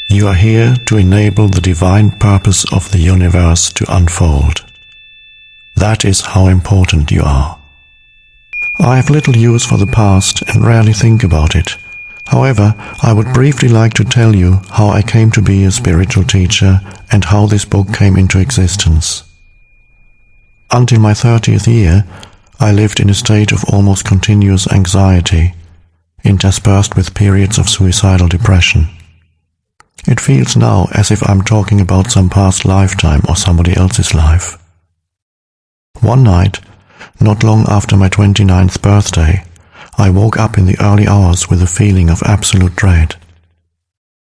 You are here to enable the divine purpose of the universe to unfold. That is how important you are. I have little use for the past and rarely think about it. However, I would briefly like to tell you how I came to be a spiritual teacher and how this book came into existence. Until my 30th year, I lived in a state of almost continuous anxiety, interspersed with periods of suicidal depression. It feels now as if I'm talking about some past lifetime or somebody else's life. One night, not long after my 29th birthday, I woke up in the early hours with a feeling of absolute dread.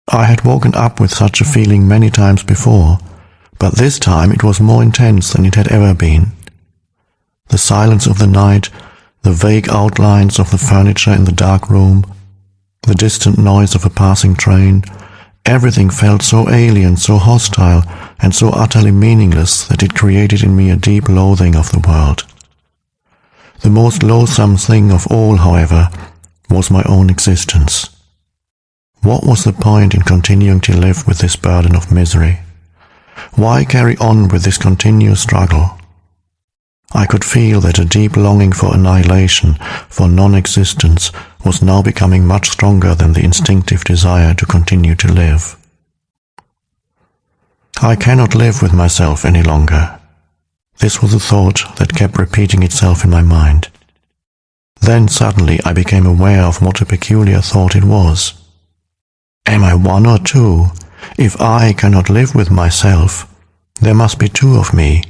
I had woken up with such a feeling many times before, but this time it was more intense than it had ever been. The silence of the night, the vague outlines of the furniture in the dark room, the distant noise of a passing train, everything felt so alien, so hostile, and so utterly meaningless that it created in me a deep loathing of the world. The most loathsome thing of all, however, was my own existence. What was the point in continuing to live with this burden of misery? Why carry on with this continuous struggle? I could feel that a deep longing for annihilation, for non-existence, was now becoming much stronger than the instinctive desire to continue to live. I cannot live with myself any longer. This was a thought that kept repeating itself in my mind. Then suddenly I became aware of what a peculiar thought it was. Am I one or two? If I cannot live with myself, there must be two of me,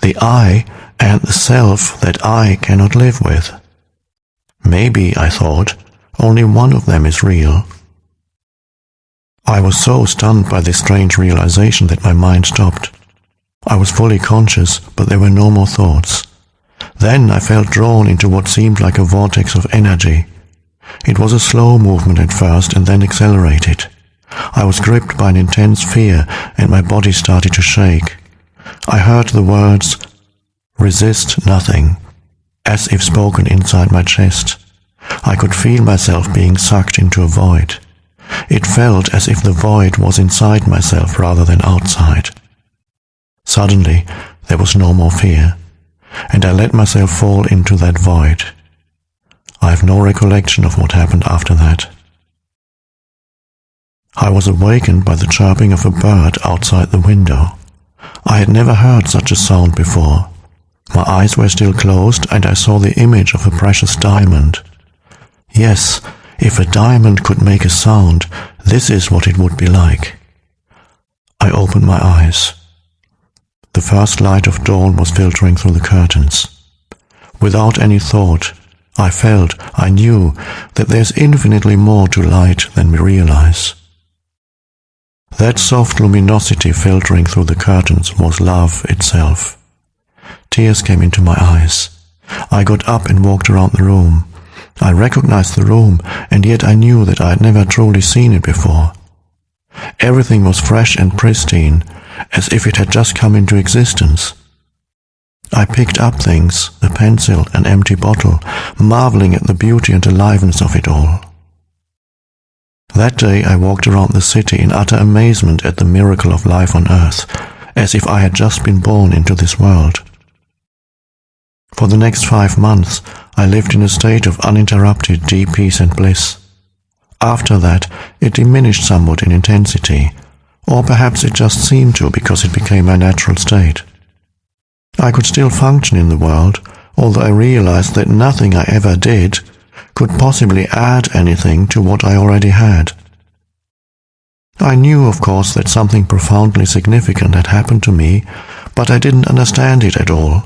the I and the self that I cannot live with. Maybe, I thought, only one of them is real. I was so stunned by this strange realization that my mind stopped. I was fully conscious, but there were no more thoughts. Then I felt drawn into what seemed like a vortex of energy. It was a slow movement at first and then accelerated. I was gripped by an intense fear and my body started to shake. I heard the words, "Resist nothing," as if spoken inside my chest. I could feel myself being sucked into a void. It felt as if the void was inside myself rather than outside. Suddenly, there was no more fear, and I let myself fall into that void. I have no recollection of what happened after that. I was awakened by the chirping of a bird outside the window. I had never heard such a sound before. My eyes were still closed and I saw the image of a precious diamond. Yes, if a diamond could make a sound, this is what it would be like. I opened my eyes. The first light of dawn was filtering through the curtains. Without any thought, I knew that there's infinitely more to light than we realize. That soft luminosity filtering through the curtains was love itself. Tears came into my eyes. I got up and walked around the room. I recognized the room, and yet I knew that I had never truly seen it before. Everything was fresh and pristine, as if it had just come into existence. I picked up things, a pencil, an empty bottle, marveling at the beauty and aliveness of it all. That day I walked around the city in utter amazement at the miracle of life on earth, as if I had just been born into this world. For the next 5 months, I lived in a state of uninterrupted deep peace and bliss. After that, it diminished somewhat in intensity, or perhaps it just seemed to because it became my natural state. I could still function in the world, although I realized that nothing I ever did could possibly add anything to what I already had. I knew, of course, that something profoundly significant had happened to me, but I didn't understand it at all.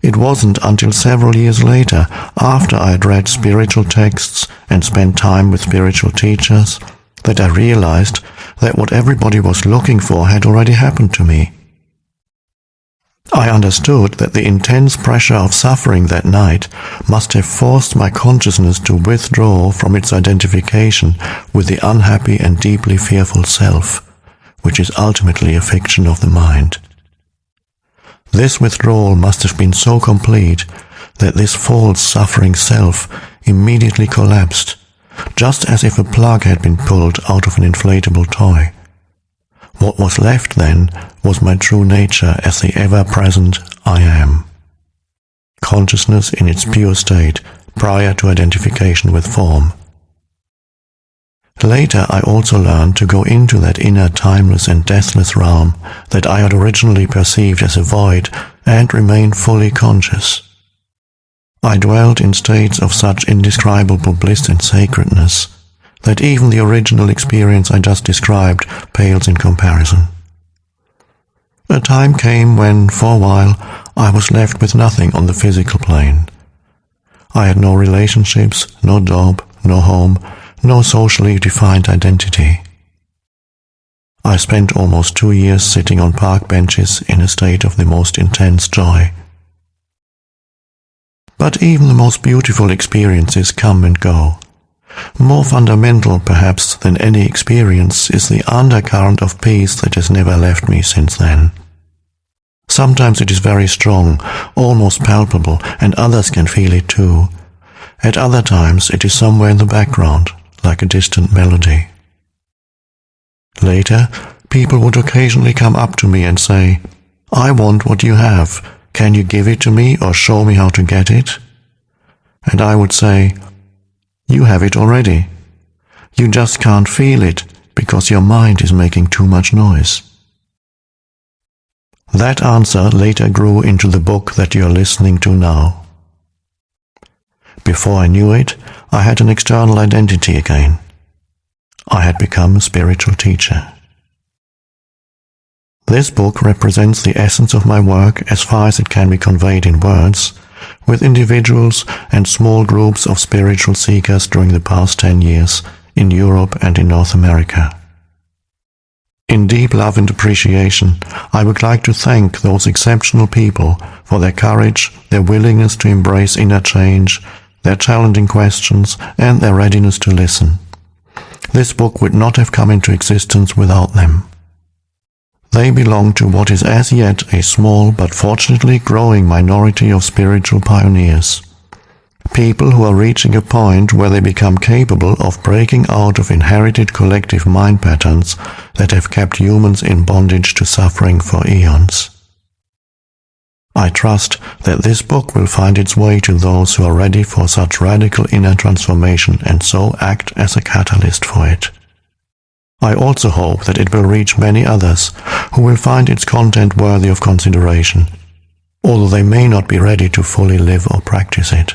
It wasn't until several years later, after I had read spiritual texts and spent time with spiritual teachers, that I realized that what everybody was looking for had already happened to me. I understood that the intense pressure of suffering that night must have forced my consciousness to withdraw from its identification with the unhappy and deeply fearful self, which is ultimately a fiction of the mind. This withdrawal must have been so complete that this false suffering self immediately collapsed, just as if a plug had been pulled out of an inflatable toy. What was left then was my true nature as the ever-present I am. Consciousness in its pure state, prior to identification with form. Later I also learned to go into that inner timeless and deathless realm that I had originally perceived as a void and remain fully conscious. I dwelt in states of such indescribable bliss and sacredness that even the original experience I just described pales in comparison. A time came when, for a while, I was left with nothing on the physical plane. I had no relationships, no job, no home, no socially defined identity. I spent almost 2 years sitting on park benches in a state of the most intense joy. But even the most beautiful experiences come and go. More fundamental, perhaps, than any experience is the undercurrent of peace that has never left me since then. Sometimes it is very strong, almost palpable, and others can feel it too. At other times it is somewhere in the background, like a distant melody. Later, people would occasionally come up to me and say, "I want what you have. Can you give it to me or show me how to get it?" And I would say, "You have it already. You just can't feel it because your mind is making too much noise." That answer later grew into the book that you are listening to now. Before I knew it, I had an external identity again. I had become a spiritual teacher. This book represents the essence of my work as far as it can be conveyed in words, with individuals and small groups of spiritual seekers during the past 10 years in Europe and in North America. In deep love and appreciation, I would like to thank those exceptional people for their courage, their willingness to embrace inner change, their challenging questions, and their readiness to listen. This book would not have come into existence without them. They belong to what is as yet a small but fortunately growing minority of spiritual pioneers. People who are reaching a point where they become capable of breaking out of inherited collective mind patterns that have kept humans in bondage to suffering for eons. I trust that this book will find its way to those who are ready for such radical inner transformation and so act as a catalyst for it. I also hope that it will reach many others who will find its content worthy of consideration, although they may not be ready to fully live or practice it.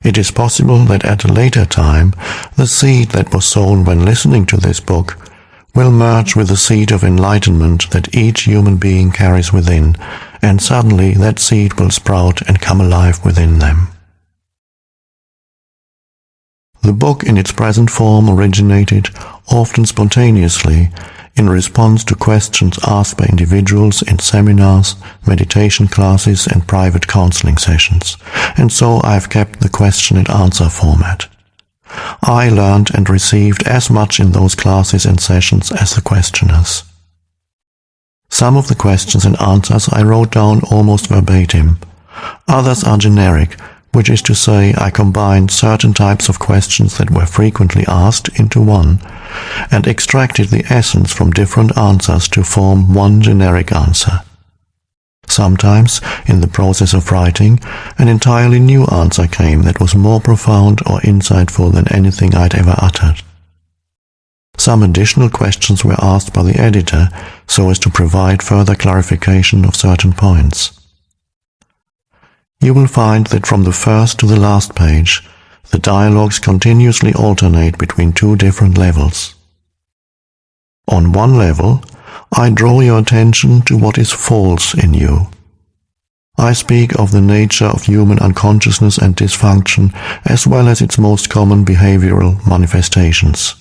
It is possible that at a later time, the seed that was sown when listening to this book will merge with the seed of enlightenment that each human being carries within, and suddenly that seed will sprout and come alive within them. The book in its present form originated, often spontaneously, in response to questions asked by individuals in seminars, meditation classes, and private counseling sessions, and so I have kept the question and answer format. I learned and received as much in those classes and sessions as the questioners. Some of the questions and answers I wrote down almost verbatim. Others are generic, which is to say I combined certain types of questions that were frequently asked into one, and extracted the essence from different answers to form one generic answer. Sometimes, in the process of writing, an entirely new answer came that was more profound or insightful than anything I'd ever uttered. Some additional questions were asked by the editor so as to provide further clarification of certain points. You will find that from the first to the last page, the dialogues continuously alternate between two different levels. On one level, I draw your attention to what is false in you. I speak of the nature of human unconsciousness and dysfunction as well as its most common behavioral manifestations,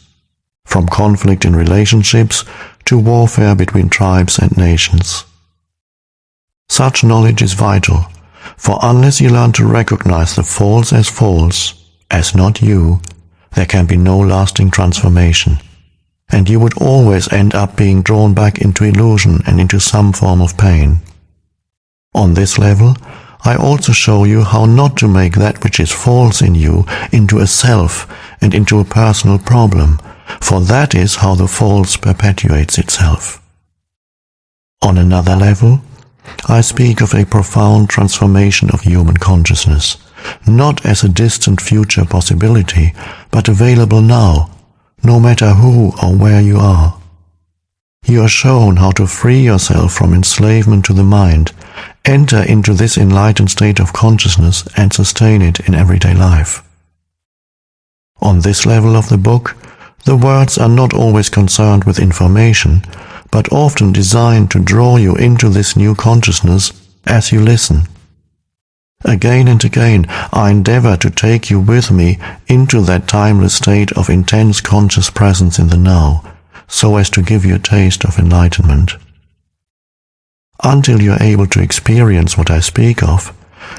from conflict in relationships to warfare between tribes and nations. Such knowledge is vital, for unless you learn to recognize the false, as not you, there can be no lasting transformation, and you would always end up being drawn back into illusion and into some form of pain. On this level, I also show you how not to make that which is false in you into a self and into a personal problem, for that is how the false perpetuates itself. On another level, I speak of a profound transformation of human consciousness, not as a distant future possibility, but available now, no matter who or where you are. You are shown how to free yourself from enslavement to the mind, enter into this enlightened state of consciousness and sustain it in everyday life. On this level of the book, the words are not always concerned with information, but often designed to draw you into this new consciousness as you listen. Again and again, I endeavor to take you with me into that timeless state of intense conscious presence in the now, so as to give you a taste of enlightenment. Until you are able to experience what I speak of,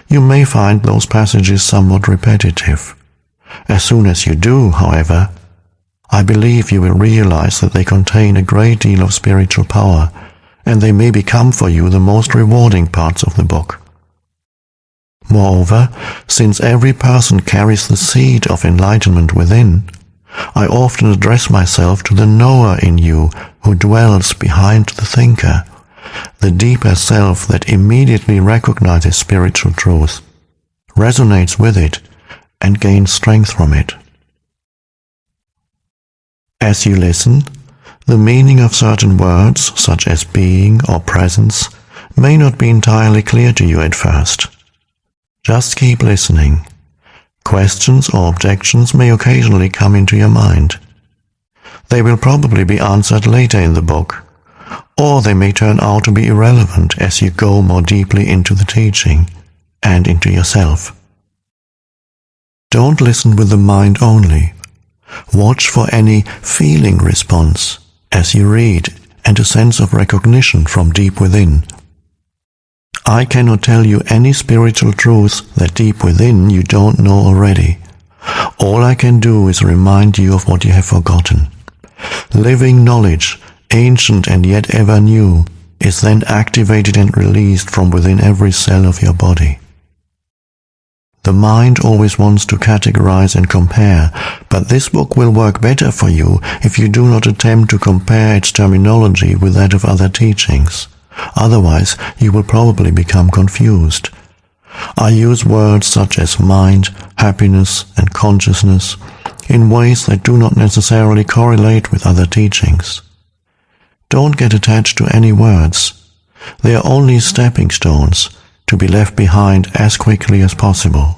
you may find those passages somewhat repetitive. As soon as you do, however, I believe you will realize that they contain a great deal of spiritual power, and they may become for you the most rewarding parts of the book. Moreover, since every person carries the seed of enlightenment within, I often address myself to the knower in you who dwells behind the thinker, the deeper self that immediately recognizes spiritual truth, resonates with it, and gains strength from it. As you listen, the meaning of certain words, such as being or presence, may not be entirely clear to you at first. Just keep listening. Questions or objections may occasionally come into your mind. They will probably be answered later in the book, or they may turn out to be irrelevant as you go more deeply into the teaching and into yourself. Don't listen with the mind only. Watch for any feeling response as you read and a sense of recognition from deep within. I cannot tell you any spiritual truth that deep within you don't know already. All I can do is remind you of what you have forgotten. Living knowledge, ancient and yet ever new, is then activated and released from within every cell of your body. The mind always wants to categorize and compare, but this book will work better for you if you do not attempt to compare its terminology with that of other teachings. Otherwise, you will probably become confused. I use words such as mind, happiness, and consciousness in ways that do not necessarily correlate with other teachings. Don't get attached to any words. They are only stepping stones to be left behind as quickly as possible.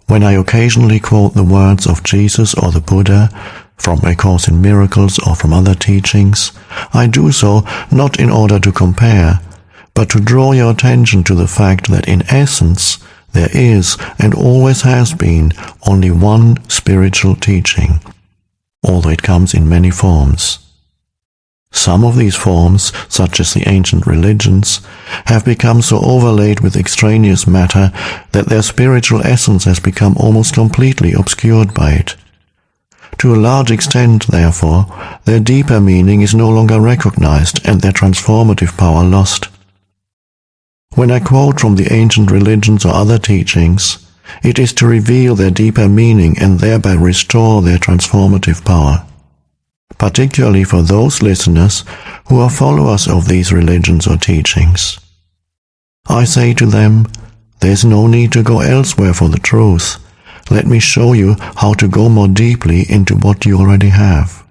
When I occasionally quote the words of Jesus or the Buddha, from A Course in Miracles or from other teachings, I do so not in order to compare, but to draw your attention to the fact that in essence there is and always has been only one spiritual teaching, although it comes in many forms. Some of these forms, such as the ancient religions, have become so overlaid with extraneous matter that their spiritual essence has become almost completely obscured by it. To a large extent, therefore, their deeper meaning is no longer recognized and their transformative power lost. When I quote from the ancient religions or other teachings, it is to reveal their deeper meaning and thereby restore their transformative power. Particularly for those listeners who are followers of these religions or teachings. I say to them, there's no need to go elsewhere for the truth. Let me show you how to go more deeply into what you already have.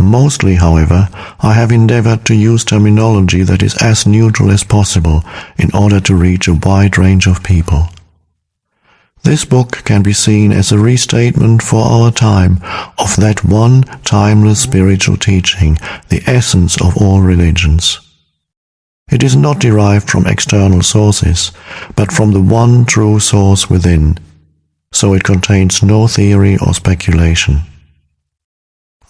Mostly, however, I have endeavored to use terminology that is as neutral as possible in order to reach a wide range of people. This book can be seen as a restatement for our time of that one timeless spiritual teaching, the essence of all religions. It is not derived from external sources, but from the one true source within, so it contains no theory or speculation.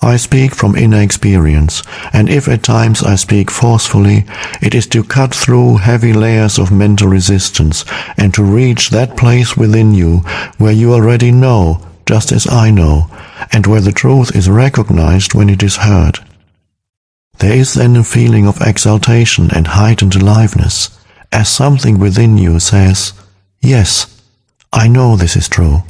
I speak from inner experience, and if at times I speak forcefully, it is to cut through heavy layers of mental resistance and to reach that place within you where you already know, just as I know, and where the truth is recognized when it is heard. There is then a feeling of exaltation and heightened aliveness, as something within you says, "Yes, I know this is true."